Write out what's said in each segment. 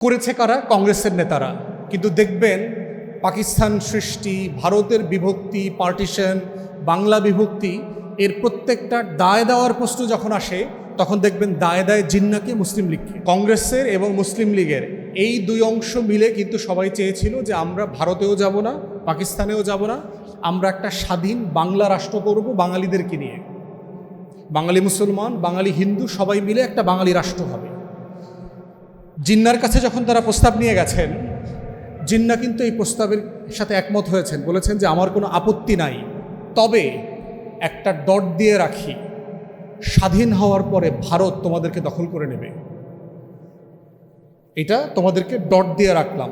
করেছে কারা? কংগ্রেসের নেতারা। কিন্তু দেখবেন পাকিস্তান সৃষ্টি, ভারতের বিভক্তি, পার্টিশন, বাংলা বিভক্তি, এর প্রত্যেকটা দায় দেওয়ার প্রশ্ন যখন আসে তখন দেখবেন দায় দেয় জিন্নাকে, মুসলিম লীগকে। কংগ্রেসের এবং মুসলিম লীগের এই দুই অংশ মিলে কিন্তু সবাই চেয়েছিল যে আমরা ভারতেও যাব না, পাকিস্তানেও যাব না, আমরা একটা স্বাধীন বাংলা রাষ্ট্র করব বাঙালিদেরকে নিয়ে। বাঙালি মুসলমান, বাঙালি হিন্দু সবাই মিলে একটা বাঙালি রাষ্ট্র হবে। জিন্নার কাছে যখন তারা প্রস্তাব নিয়ে গেছেন, জিন্না কিন্তু এই প্রস্তাবের সাথে একমত হয়েছেন, বলেছেন যে আমার কোনো আপত্তি নাই, তবে একটা ডট দিয়ে রাখি, স্বাধীন হওয়ার পরে ভারত তোমাদেরকে দখল করে নেবে। এটা তোমাদেরকে ডট দিয়ে রাখলাম,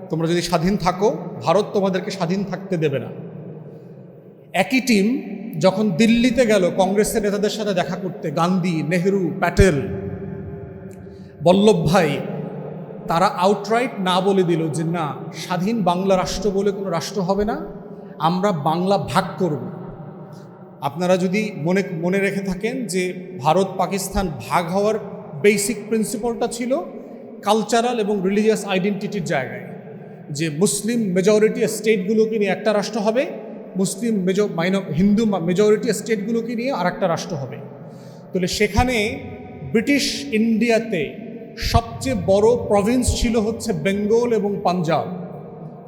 তোমরা যদি স্বাধীন থাকো ভারত তোমাদেরকে স্বাধীন থাকতে দেবে না। একই টিম যখন দিল্লিতে গেল কংগ্রেসের নেতাদের সাথে দেখা করতে, গান্ধী, নেহেরু, প্যাটেল, বল্লভভাই, তারা আউটরাইট না বলে দিল যে না, স্বাধীন বাংলা রাষ্ট্র বলে কোনো রাষ্ট্র হবে না, আমরা বাংলা ভাগ করব। আপনারা যদি মনে রেখে থাকেন যে ভারত পাকিস্তান ভাগ হওয়ার বেসিক প্রিন্সিপালটা ছিল কালচারাল এবং রিলিজিয়াস আইডেন্টিটির জায়গায়, যে মুসলিম মেজরিটি স্টেটগুলোকে নিয়ে একটা রাষ্ট্র হবে, মুসলিম হিন্দু মেজরিটি স্টেটগুলোকে নিয়ে আর একটা রাষ্ট্র হবে। তাহলে সেখানে ব্রিটিশ ইন্ডিয়াতে সবচেয়ে বড় প্রভিন্স ছিল হচ্ছে বেঙ্গল এবং পাঞ্জাব।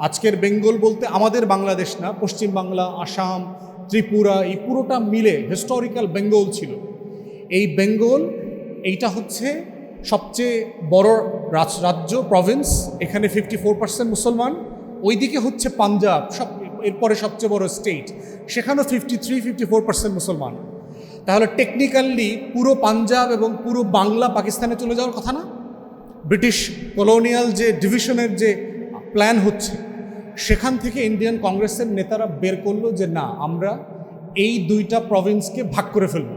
আজকের বেঙ্গল বলতে আমাদের বাংলাদেশ না, পশ্চিম বাংলা, আসাম, ত্রিপুরা, এই পুরোটা মিলে হিস্টোরিক্যাল বেঙ্গল ছিল। এই বেঙ্গল, এইটা হচ্ছে সবচেয়ে বড় রাজ্য, প্রভিন্স। এখানে 54% মুসলমান। ওইদিকে হচ্ছে পাঞ্জাব, এরপরে সবচেয়ে বড় স্টেট, সেখানেও 53-54% মুসলমান। তাহলে টেকনিক্যালি পুরো পাঞ্জাব এবং পুরো বাংলা পাকিস্তানে চলে যাওয়ার কথা না? ব্রিটিশ কলোনিয়াল যে ডিভিশনের যে প্ল্যান হচ্ছে, সেখান থেকে ইন্ডিয়ান কংগ্রেসের নেতারা বের করলো যে না, আমরা এই দুইটা প্রভিন্সকে ভাগ করে ফেলব,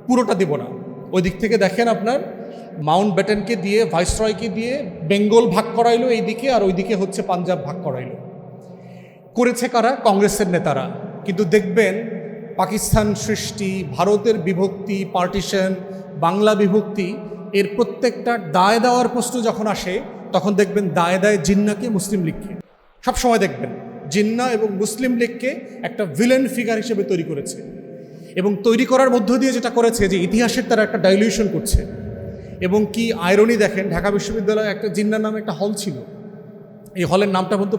পুরোটা দেব না। ওই দিক থেকে দেখেন আপনার মাউন্ট ব্যাটেনকে দিয়ে, ভাইসরয়কে দিয়ে বেঙ্গল ভাগ করাইলো এইদিকে, আর ওইদিকে হচ্ছে পাঞ্জাব ভাগ করাইলো। করেছে কারা? কংগ্রেসের নেতারা। কিন্তু দেখবেন পাকিস্তান সৃষ্টি, ভারতের বিভক্তি, পার্টিশন, বাংলা বিভক্তি, এর প্রত্যেকটা দায় দেওয়ার প্রশ্ন যখন আসে তখন দেখবেন দায় দেয় জিন্নাকে, মুসলিম লীগকে। সবসময় দেখবেন জিন্না এবং মুসলিম লীগকে একটা ভিলেন ফিগার হিসেবে তৈরি করেছে, এবং তৈরি করার মধ্য দিয়ে যেটা করেছে যে ইতিহাসের তারা একটা ডাইলিউশন করছে। এবং কি আয়রনি দেখেন, ঢাকা বিশ্ববিদ্যালয়ে একটা জিন্না নামে একটা হল ছিল, এই হলের নামটা পর্যন্ত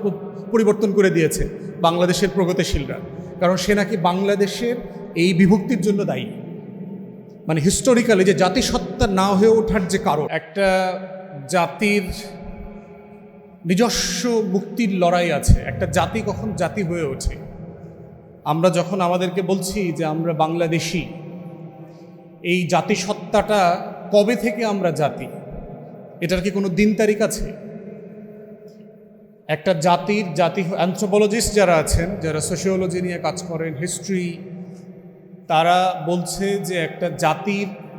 পরিবর্তন করে দিয়েছে বাংলাদেশের প্রগতিশীলরা, কারণ সে নাকি বাংলাদেশের এই বিভক্তির জন্য দায়ী। মানে হিস্টোরিক্যালি যে জাতিসত্তা না হয়ে ওঠার যে কারণ, একটা জাতির নিজস্ব মুক্তির লড়াই আছে। একটা জাতি কখন জাতি হয়ে ওঠে? আমরা যখন আমাদেরকে বলছি যে আমরা বাংলাদেশি, এই জাতিসত্তাটা কবে থেকে আমরা জাতি, এটার কি কোনো দিন তারিখ আছে? একটা জাতি অ্যানথ্রোপোলজিস্ট যারা আছেন, যারা সোশিওলজি নিয়ে কাজ করেন, হিস্ট্রি, তারা বলছে যে একটা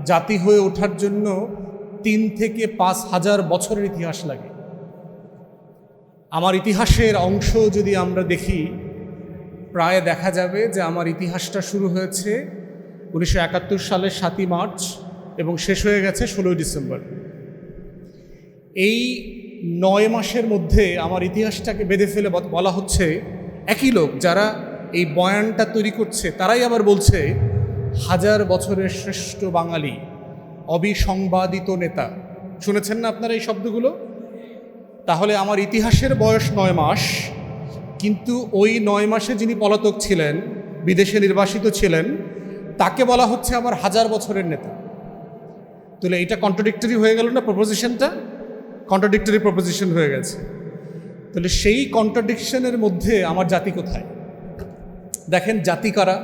জাতি হয়ে ওঠার জন্য 3 থেকে 5 হাজার বছরের ইতিহাস লাগে। আমার ইতিহাসের অংশ যদি আমরা দেখি, প্রায় দেখা যাবে যে আমার ইতিহাসটা শুরু হয়েছে 1971 সালের 7ই মার্চ এবং শেষ হয়ে গেছে 16ই ডিসেম্বর। এই 9 মাসের মধ্যে আমার ইতিহাসটাকে বেঁধে ফেলে বলা হচ্ছে, একই লোক যারা এই বয়ানটা তৈরি করছে তারাই আবার বলছে 1000 বছরের শ্রেষ্ঠ বাঙালি, অবিসংবাদিত নেতা। শুনেছেন না আপনারা এই শব্দগুলো? তাহলে আমার ইতিহাসের বয়স 9 মাস, কিন্তু ওই 9 মাসে যিনি পলাতক ছিলেন, বিদেশে নির্বাসিত ছিলেন, তাকে বলা হচ্ছে আবার 1000 বছরের নেতা। তাহলে এটা কন্ট্রাডিক্টরি হয়ে গেল না? প্রপোজিশনটা কন্ট্রাডিক্টরি প্রপোজিশন হয়ে গেছে। তাহলে সেই কন্ট্রাডিকশনের মধ্যে আমার জাতি কোথায়? দেখেন জাতি কারা?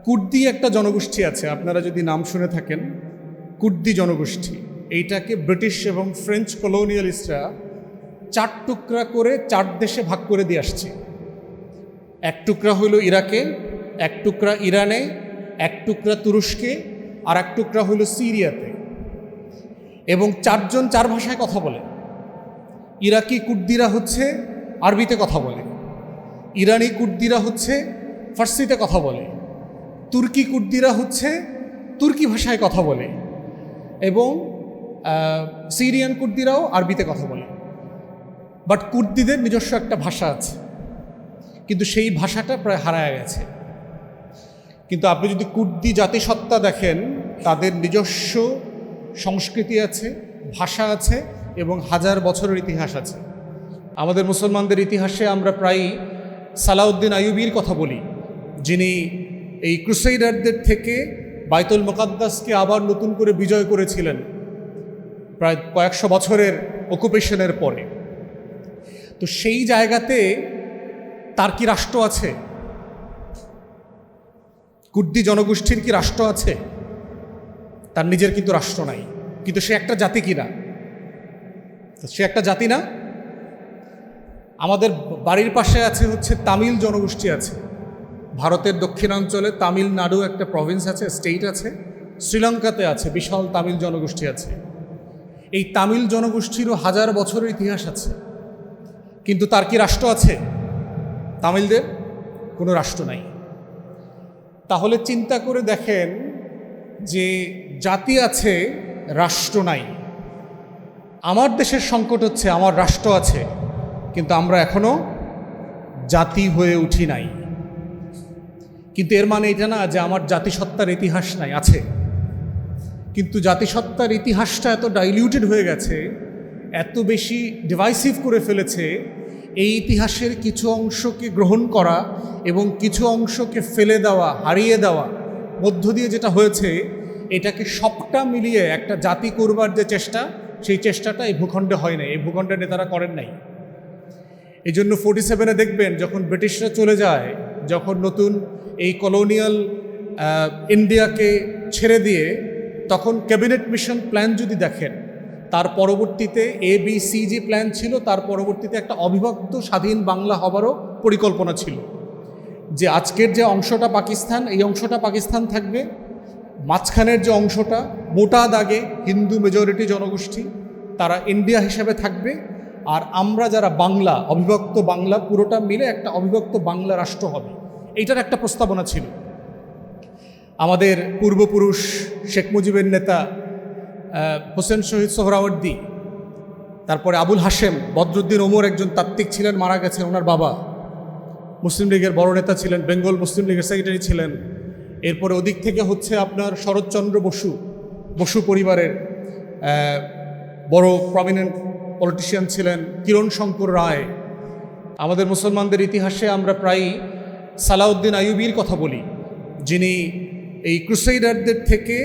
কুর্দি একটা জনগোষ্ঠী আছে, আপনারা যদি নাম শুনে থাকেন, কুর্দি জনগোষ্ঠী। এইটাকে ব্রিটিশ এবং ফ্রেঞ্চ কলোনিয়ালিস্টরা 4 টুকরা করে 4 দেশে ভাগ করে দিয়ে আসছে। 1 টুকরা হইল ইরাকে, 1 টুকরা ইরানে, 1 টুকরা তুরস্কে, আর 1 টুকরা হইল সিরিয়াতে। এবং 4 জন 4 ভাষায় কথা বলে। ইরাকি কুর্দিরা হচ্ছে আরবিতে কথা বলে, ইরানি কুর্দিরা হচ্ছে ফার্সিতে কথা বলে, তুর্কি কুর্দিরা হচ্ছে তুর্কি ভাষায় কথা বলে, এবং সিরিয়ান কুর্দিরাও আরবিতে কথা বলে, বাট কুর্দিদের নিজস্ব একটা ভাষা আছে, কিন্তু সেই ভাষাটা প্রায় হারায় গেছে। কিন্তু আপনি যদি কুর্দি জাতিসত্তা দেখেন, তাদের নিজস্ব সংস্কৃতি আছে, ভাষা আছে এবং হাজার বছরের ইতিহাস আছে। আমাদের মুসলমানদের ইতিহাসে আমরা প্রায়ই সালাউদ্দিন আইয়ুবীর কথা বলি, যিনি এই ক্রুসেইডারদের থেকে বাইতুল মুকাদ্দাসকে আবার নতুন করে বিজয় করেছিলেন প্রায় কয়েকশো বছরের অকুপেশনের পরে। তো সেই জায়গাতে তার কি রাষ্ট্র আছে? কুর্দি জনগোষ্ঠীর কি রাষ্ট্র আছে? তার নিজের কিন্তু রাষ্ট্র নাই, কিন্তু সে একটা জাতি কিনা? সে একটা জাতি না? আমাদের বাড়ির পাশে আছে হচ্ছে তামিল জনগোষ্ঠী আছে, ভারতের দক্ষিণাঞ্চলে তামিলনাড়ু একটা প্রভিন্স আছে, স্টেট আছে, শ্রীলঙ্কাতে আছে বিশাল তামিল জনগোষ্ঠী আছে। এই তামিল জনগোষ্ঠীরও হাজার বছরের ইতিহাস আছে, কিন্তু তার কি রাষ্ট্র আছে? তামিলদের কোনো রাষ্ট্র নাই। তাহলে চিন্তা করে দেখেন যে জাতি আছে, রাষ্ট্র নাই। আমার দেশের সংকট হচ্ছে আমার রাষ্ট্র আছে, কিন্তু আমরা এখনো জাতি হয়ে উঠি নাই। কিন্তু এর মানে এটা না যে আমার জাতিসত্তার ইতিহাস নাই, আছে, কিন্তু জাতিসত্তার ইতিহাসটা এত ডাইলিউটেড হয়ে গেছে, এত বেশি ডিভাইসিভ করে ফেলেছে, এই ইতিহাসের কিছু অংশকে গ্রহণ করা এবং কিছু অংশকে ফেলে দেওয়া, হারিয়ে দেওয়া মধ্য দিয়ে যেটা হয়েছে, এটাকে সবটা মিলিয়ে একটা জাতি করবার যে চেষ্টা, সেই চেষ্টাটা এই ভূখণ্ডে হয় নাই, এই ভূখণ্ডের নেতারা করেন নাই। এই জন্য 47-এ দেখবেন যখন ব্রিটিশরা চলে যায়, যখন নতুন এই কলোনিয়াল ইন্ডিয়াকে ছেড়ে দিয়ে, তখন ক্যাবিনেট মিশন প্ল্যান যদি দেখেন, তার পরবর্তীতে ABC যে প্ল্যান ছিল, তার পরবর্তীতে একটা অবিভক্ত স্বাধীন বাংলা হবারও পরিকল্পনা ছিল, যে আজকের যে অংশটা পাকিস্তান, এই অংশটা পাকিস্তান থাকবে, মাঝখানের যে অংশটা মোটা দাগে হিন্দু মেজরিটি জনগোষ্ঠী, তারা ইন্ডিয়া হিসেবে থাকবে, আর আমরা যারা বাংলা, অবিভক্ত বাংলা, পুরোটা মিলে একটা অবিভক্ত বাংলা রাষ্ট্র হবে। এইটার একটা প্রস্তাবনা ছিল। আমাদের পূর্বপুরুষ শেখ মুজিবের নেতা হোসেন শহীদ সোহরাওয়ার্দী, তারপরে আবুল হাশেম, বদরুদ্দিন ওমর একজন তাত্ত্বিক ছিলেন, মারা গেছেন, ওনার বাবা মুসলিম লীগের বড় নেতা ছিলেন, বেঙ্গল মুসলিম লীগের সেক্রেটারি ছিলেন। এরপরে ওদিক থেকে হচ্ছে আপনার শরৎচন্দ্র বসু পরিবারের বড় প্রমিনেন্ট পলিটিশিয়ান ছিলেন কিরণ শঙ্কর রায়। আমাদের মুসলমানদের ইতিহাসে আমরা প্রায়ই সালাউদ্দিন আইয়ুবীর কথা বলি, যিনি এই ক্রুসেইডারদের থেকে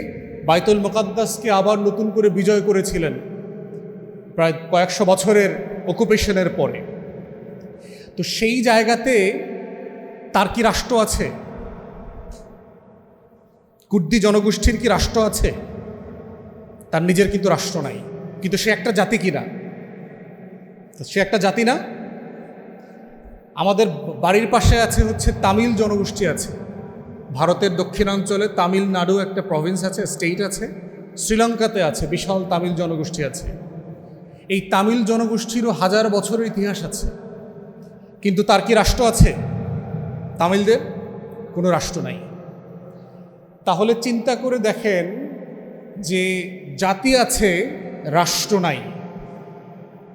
বাইতুল মুকাদ্দাসকে আবার নতুন করে বিজয় করেছিলেন প্রায় কয়েকশো বছরের অকুপেশনের পরে। তো সেই জায়গাতে তার কি রাষ্ট্র আছে? কুর্দি জনগোষ্ঠীর কি রাষ্ট্র আছে? তার নিজের কিন্তু রাষ্ট্র নাই, কিন্তু সে একটা জাতি কিনা? সে একটা জাতি না? আমাদের বাড়ির পাশে আছে হচ্ছে তামিল জনগোষ্ঠী আছে, ভারতের দক্ষিণাঞ্চলে তামিলনাড়ু একটা প্রভিন্স আছে, স্টেট আছে, শ্রীলঙ্কাতে আছে বিশাল তামিল জনগোষ্ঠী আছে। এই তামিল জনগোষ্ঠীরও হাজার বছরের ইতিহাস আছে, কিন্তু তার কি রাষ্ট্র আছে? তামিলদের কোনো রাষ্ট্র নাই। তাহলে চিন্তা করে দেখেন যে জাতি আছে, রাষ্ট্র নাই।